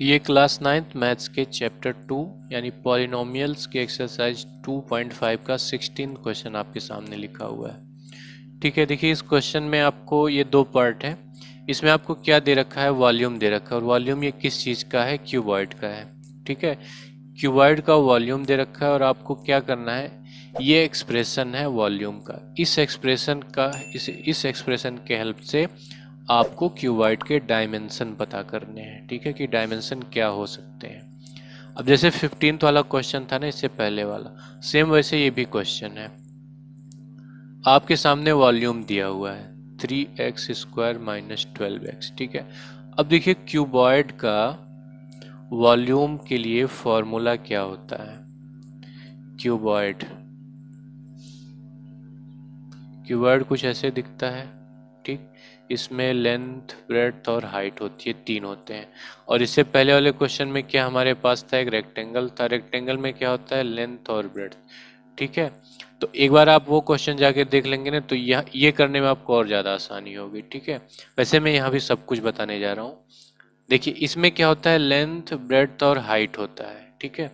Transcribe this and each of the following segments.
ये class 9th maths के chapter 2 यानी पॉलिनोमियल्स के एक्सरसाइज 2.5 का 16 क्वेश्चन आपके सामने लिखा हुआ है। ठीक है, देखिए इस क्वेश्चन में आपको ये दो पार्ट है। इसमें आपको क्या दे रखा है, वॉल्यूम दे रखा है, और वॉल्यूम ये किस चीज़ का है, क्यूबॉइड का है। ठीक है, क्यूबॉइड का वॉल्यूम दे रखा है और आपको क्या करना है, ये एक्सप्रेशन है वॉल्यूम का। इस एक्सप्रेशन के हेल्प से आपको क्यूबॉइड के डायमेंशन पता करने हैं। ठीक है, कि डायमेंशन क्या हो सकते हैं। अब जैसे 15th वाला क्वेश्चन था ना, इससे पहले वाला, सेम वैसे ये भी क्वेश्चन है। आपके सामने वॉल्यूम दिया हुआ है 3x² माइनस 12x। ठीक है, अब देखिए क्यूबॉइड का वॉल्यूम के लिए फॉर्मूला क्या होता है। क्यूबॉइड क्यूबॉइड कुछ ऐसे दिखता है। ठीक, इसमें लेंथ, ब्रेड्थ और हाइट होती है, तीन होते हैं। और इससे पहले वाले क्वेश्चन में क्या हमारे पास था, एक रेक्टेंगल था। रेक्टेंगल में क्या होता है, लेंथ और ब्रेड्थ। ठीक है, तो एक बार आप वो क्वेश्चन जाके देख लेंगे ना, तो ये करने में आपको और ज़्यादा आसानी होगी। ठीक है, वैसे मैं यहाँ भी सब कुछ बताने जा रहा हूँ। देखिए इसमें क्या होता है, लेंथ, ब्रेड्थ और हाइट होता है। ठीक है,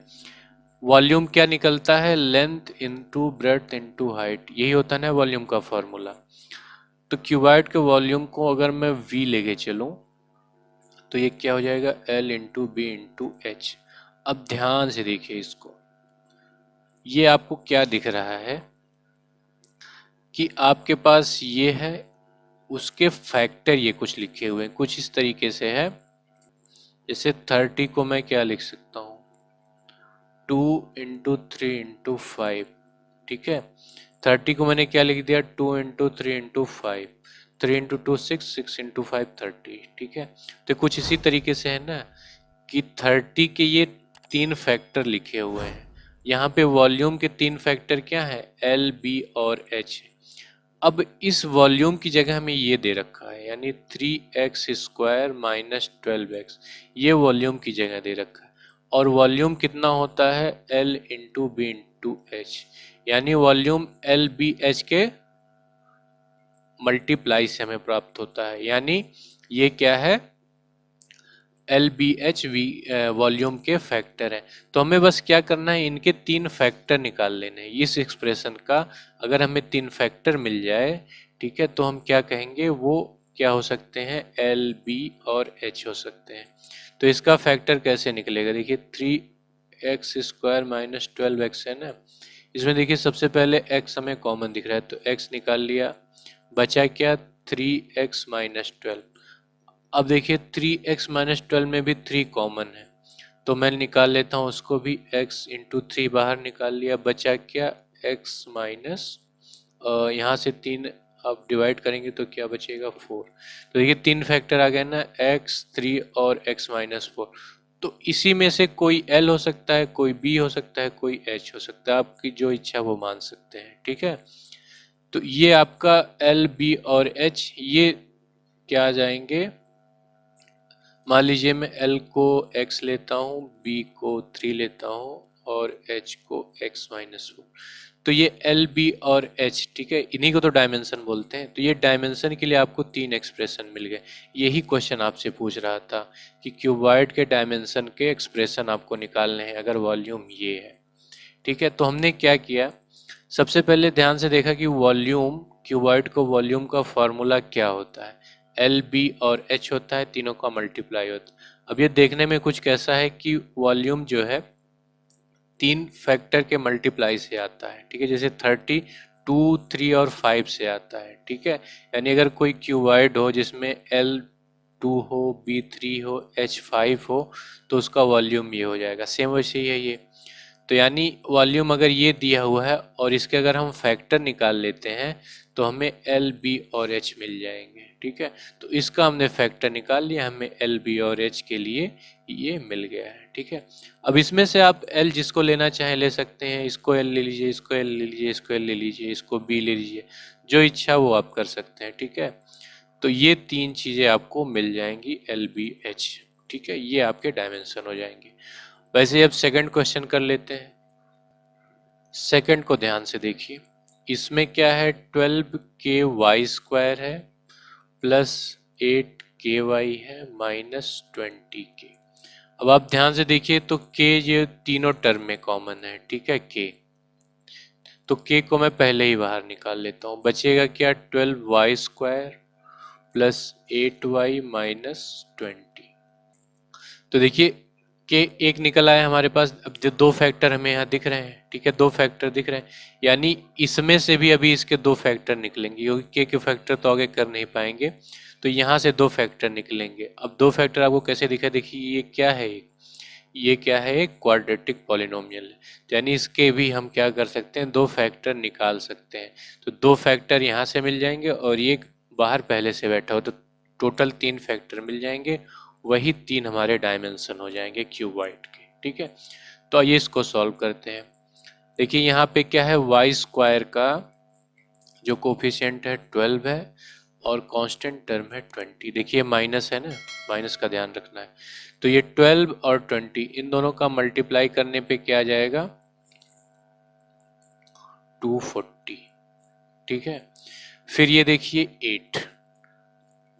वॉल्यूम क्या निकलता है, length into breadth into height, यही होता है ना वॉल्यूम का फॉर्मूला। तो क्यूबॉइड के वॉल्यूम को अगर मैं v लेके चलूं तो ये क्या हो जाएगा, L into B into H. अब ध्यान से देखिए इसको, ये आपको क्या दिख रहा है कि आपके पास ये है, उसके फैक्टर ये कुछ लिखे हुए हैं, कुछ इस तरीके से है। जैसे 30 को मैं क्या लिख सकता हूँ, 2 इंटू 3 इंटू 5। ठीक है, 30 को मैंने क्या लिख दिया, 2 इंटू 3 इंटू 5, 3 इंटू 2 6, 6 इंटू 5 30। ठीक है, तो कुछ इसी तरीके से है ना कि 30 के ये तीन फैक्टर लिखे हुए हैं। यहाँ पे वॉल्यूम के तीन फैक्टर क्या है, एल, बी और एच। अब इस वॉल्यूम की जगह हमें ये दे रखा है, यानी 3x² माइनस 12x, ये वॉल्यूम की जगह दे रखा है। और वॉल्यूम कितना होता है, L into B into H, यानी वॉल्यूम L बी एच के मल्टीप्लाई से हमें प्राप्त होता है। यानी ये क्या है, L B H V volume के फैक्टर है। तो हमें बस क्या करना है, इनके तीन फैक्टर निकाल लेने हैं इस एक्सप्रेशन का। अगर हमें तीन फैक्टर मिल जाए, ठीक है, तो हम क्या कहेंगे, वो क्या हो सकते हैं, एल, बी और एच हो सकते हैं। तो इसका फैक्टर कैसे निकलेगा, देखिए 3x² माइनस 12x है ना। इसमें देखिए सबसे पहले x हमें कॉमन दिख रहा है, तो x निकाल लिया, बचा क्या, 3x माइनस 12। अब देखिए 3x माइनस 12 में भी 3 कॉमन है, तो मैं निकाल लेता हूँ उसको भी, x इंटू 3 बाहर निकाल लिया, बचा क्या, x माइनस, यहाँ से 3 आप डिवाइड करेंगे तो क्या बचेगा, 4। तो देखिए तीन फैक्टर आ गए ना, x, 3 और x माइनस 4। तो इसी में से कोई l हो सकता है, कोई b हो सकता है, कोई h हो सकता है, आपकी जो इच्छा वो मान सकते हैं। ठीक है, तो ये आपका l, b और h ये क्या आ जाएंगे, मान लीजिए मैं L को x लेता हूँ, B को 3 लेता हूँ और H को x माइनस 4। तो ये L, B और H, ठीक है, इन्हीं को तो डायमेंशन बोलते हैं। तो ये डायमेंशन के लिए आपको तीन एक्सप्रेशन मिल गए। यही क्वेश्चन आपसे पूछ रहा था कि क्यूबॉइड के डायमेंशन के एक्सप्रेशन आपको निकालने हैं अगर वॉल्यूम ये है। ठीक है, तो हमने क्या किया, सबसे पहले ध्यान से देखा कि वॉल्यूम, क्यूबॉइड को वॉल्यूम का फॉर्मूला क्या होता है, एल, बी और एच होता है, तीनों का मल्टीप्लाई होता है। अब ये देखने में कुछ कैसा है कि वॉल्यूम जो है तीन फैक्टर के मल्टीप्लाई से आता है। ठीक है, जैसे 30 2, 3 और 5 से आता है। ठीक है, यानी अगर कोई क्यूबॉइड हो जिसमें एल 2 हो, बी 3 हो, एच 5 हो, तो उसका वॉल्यूम ये हो जाएगा। सेम वैसे ही है ये। तो यानी वॉल्यूम अगर ये दिया हुआ है और इसके अगर हम फैक्टर निकाल लेते हैं तो हमें एल, बी और एच मिल जाएंगे। ठीक है, तो इसका हमने फैक्टर निकाल लिया, हमें एल, बी और एच के लिए ये मिल गया है। ठीक है, अब इसमें से आप एल जिसको लेना चाहें ले सकते हैं, इसको एल ले लीजिए, इसको एल ले लीजिए, इसको एल ले लीजिए, इसको बी ले लीजिए, जो इच्छा वो आप कर सकते हैं। ठीक है, तो ये तीन चीज़ें आपको मिल जाएंगी, एल, बी, एच। ठीक है, ये आपके डायमेंशन हो जाएंगे। वैसे अब सेकंड क्वेश्चन कर लेते हैं। सेकंड को ध्यान से देखिए, इसमें क्या है, 12k² है प्लस 8ky है माइनस 20k। अब आप ध्यान से देखिए तो के ये तीनों टर्म में कॉमन है, ठीक है के, तो के को मैं पहले ही बाहर निकाल लेता हूँ। बचेगा क्या 12y² प्लस 8y माइनस 20। तो देखिए के एक निकल आया हमारे पास। अब जो दो फैक्टर हमें यहाँ दिख रहे हैं, ठीक है, दो फैक्टर दिख रहे हैं, यानी इसमें से भी अभी इसके दो फैक्टर निकलेंगे, क्योंकि के फैक्टर तो आगे कर नहीं पाएंगे, तो यहाँ से दो फैक्टर निकलेंगे। अब दो फैक्टर आपको कैसे दिखा, देखिए ये क्या है, ये क्या है, एक क्वाड्रेटिक पॉलिनोमियल है, तो यानी इसके भी हम क्या कर सकते हैं, दो फैक्टर निकाल सकते हैं। तो दो फैक्टर यहाँ से मिल जाएंगे और ये बाहर पहले से बैठा हो, तो टोटल तीन फैक्टर मिल जाएंगे, वही तीन हमारे डायमेंशन हो जाएंगे क्यूबॉइड के, ठीक है। तो आइए इसको सॉल्व करते हैं। देखिए यहाँ पे क्या है, y² का जो कोफिशिएंट है 12 है और कांस्टेंट टर्म है 20। देखिए माइनस है ना, माइनस का ध्यान रखना है। तो ये 12 और 20 इन दोनों का मल्टीप्लाई करने पे क्या आ जाएगा, 240, ठीक है। फिर ये देखिए 8,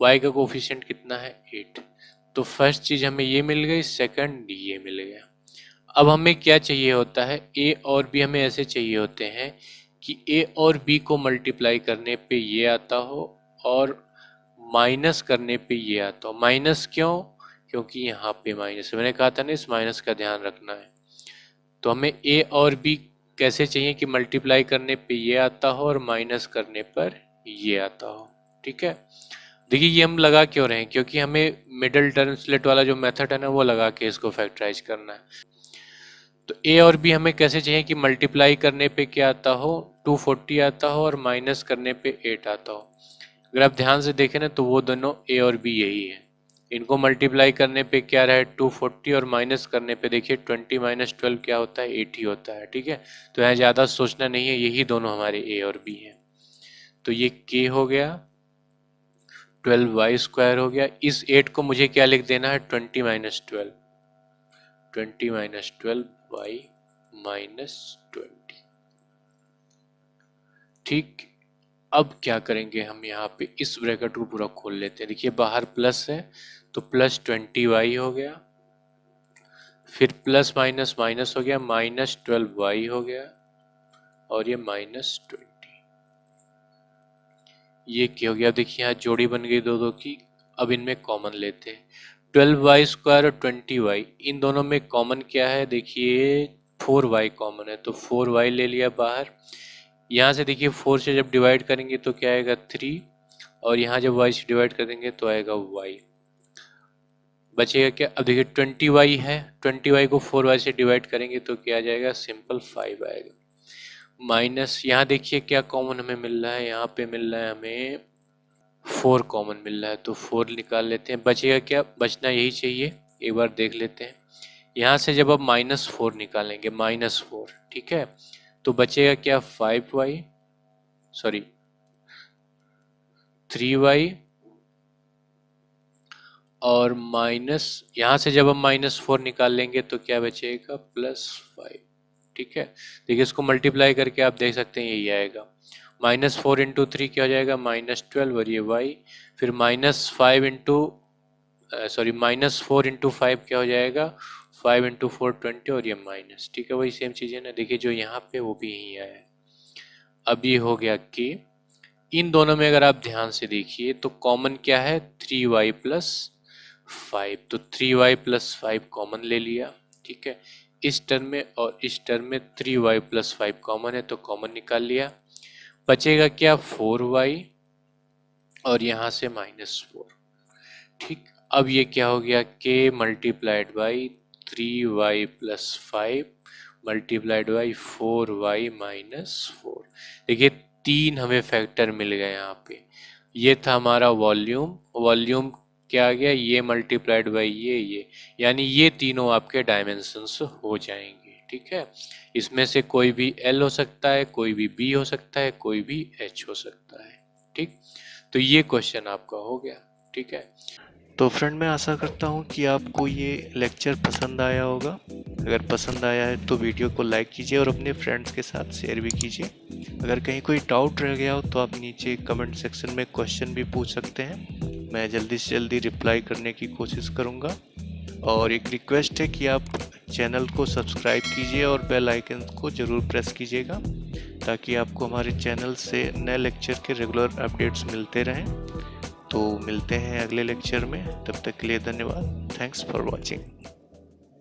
y का कोफिशिएंट कितना है 8, तो फर्स्ट चीज हमें ये मिल गई, सेकंड ये मिल गया। अब हमें क्या चाहिए होता है, a और b हमें ऐसे चाहिए होते हैं कि a और b को मल्टीप्लाई करने पे ये आता हो और माइनस करने पे ये आता हो। माइनस क्यों, क्योंकि यहाँ पे माइनस है, मैंने कहा था ना इस माइनस का ध्यान रखना है। तो हमें a और b कैसे चाहिए कि मल्टीप्लाई करने पे ये आता हो और माइनस करने पर ये आता हो, ठीक है। देखिए ये हम लगा क्यों रहे हैं, क्योंकि हमें मिडिल टर्म स्लिट वाला जो मेथड है ना वो लगा के इसको फैक्टराइज करना है। तो ए और बी हमें कैसे चाहिए कि मल्टीप्लाई करने पे क्या आता हो, 240 आता हो और माइनस करने पे 8 आता हो। अगर आप ध्यान से देखें ना तो वो दोनों ए और बी यही है। इनको मल्टीप्लाई करने पे क्या रहा है 240 और माइनस करने पे देखिए 20 माइनस 12 क्या होता है 8 ही होता है, ठीक है। तो यहाँ ज़्यादा सोचना नहीं है, यही दोनों हमारे ए और बी हैं। तो ये के हो गया, 12y² हो गया। इस 8 को मुझे क्या लिख देना है, 20 माइनस 12, 20 माइनस 12y माइनस 20, ठीक। अब क्या करेंगे हम, यहाँ पे इस ब्रैकेट को पूरा खोल लेते हैं। देखिए बाहर प्लस है तो प्लस 20y हो गया, फिर प्लस माइनस माइनस हो गया, माइनस 12y हो गया और ये माइनस 20, ये क्या हो गया। देखिए यहाँ जोड़ी बन गई दो दो की। अब इनमें कॉमन लेते हैं, 12y² और 20y, इन दोनों में कॉमन क्या है, देखिए 4y कॉमन है, तो 4y ले लिया बाहर। यहाँ से देखिए 4 से जब डिवाइड करेंगे तो क्या आएगा 3, और यहाँ जब y से डिवाइड कर देंगे तो आएगा y, बचेगा क्या। अब देखिए 20y है, 20y को 4y से डिवाइड करेंगे तो क्या आ जाएगा, सिंपल 5 आएगा। माइनस यहाँ देखिए क्या कॉमन हमें मिल रहा है, यहाँ पे मिल रहा है हमें 4 कॉमन मिल रहा है, तो 4 निकाल लेते हैं। बचेगा क्या, बचना यही चाहिए, एक बार देख लेते हैं। यहाँ से जब आप -4 निकालेंगे, -4, ठीक है, तो बचेगा क्या 5y, सॉरी 3y, और माइनस यहाँ से जब हम -4 निकाल लेंगे तो क्या बचेगा +5, ठीक है। देखिए इसको मल्टीप्लाई करके आप देख सकते हैं यही आएगा। -4 इंटू 3 क्या हो जाएगा, -12, और ये y, फिर -5 इंटू सॉरी -4 इंटू 5 क्या हो जाएगा, 5 इंटू 4 20, और ये माइनस, ठीक है, वही सेम चीज़ है ना। देखिए जो यहाँ पे वो भी यही आया है। अब ये हो गया कि इन दोनों में अगर आप ध्यान से देखिए तो कॉमन क्या है, 3y प्लस 5, तो 3y प्लस 5 कॉमन ले लिया, ठीक है। इस टर्म में और इस टर्म में 3y प्लस 5 कॉमन है तो कॉमन निकाल लिया। बचेगा क्या 4y और यहाँ से -4, ठीक। अब ये क्या हो गया, k multiplied by 3y plus 5 multiplied by 4y minus 4। देखिए तीन हमें फैक्टर मिल गए यहाँ पे। ये था हमारा वॉल्यूम, वॉल्यूम क्या आ गया, ये मल्टीप्लाइड बाई ये, यानी ये तीनों आपके डायमेंशंस हो जाएंगे, ठीक है। इसमें से कोई भी L हो सकता है, कोई भी B हो सकता है, कोई भी H हो सकता है, ठीक। तो ये क्वेश्चन आपका हो गया, ठीक है। तो फ्रेंड मैं आशा करता हूँ कि आपको ये लेक्चर पसंद आया होगा। अगर पसंद आया है तो वीडियो को लाइक कीजिए और अपने फ्रेंड्स के साथ शेयर भी कीजिए। अगर कहीं कोई डाउट रह गया हो तो आप नीचे कमेंट सेक्शन में क्वेश्चन भी पूछ सकते हैं, मैं जल्दी से जल्दी रिप्लाई करने की कोशिश करूँगा। और एक रिक्वेस्ट है कि आप चैनल को सब्सक्राइब कीजिए और बेल आइकन को ज़रूर प्रेस कीजिएगा ताकि आपको हमारे चैनल से नए लेक्चर के रेगुलर अपडेट्स मिलते रहें। तो मिलते हैं अगले लेक्चर में, तब तक के लिए धन्यवाद। Thanks for watching.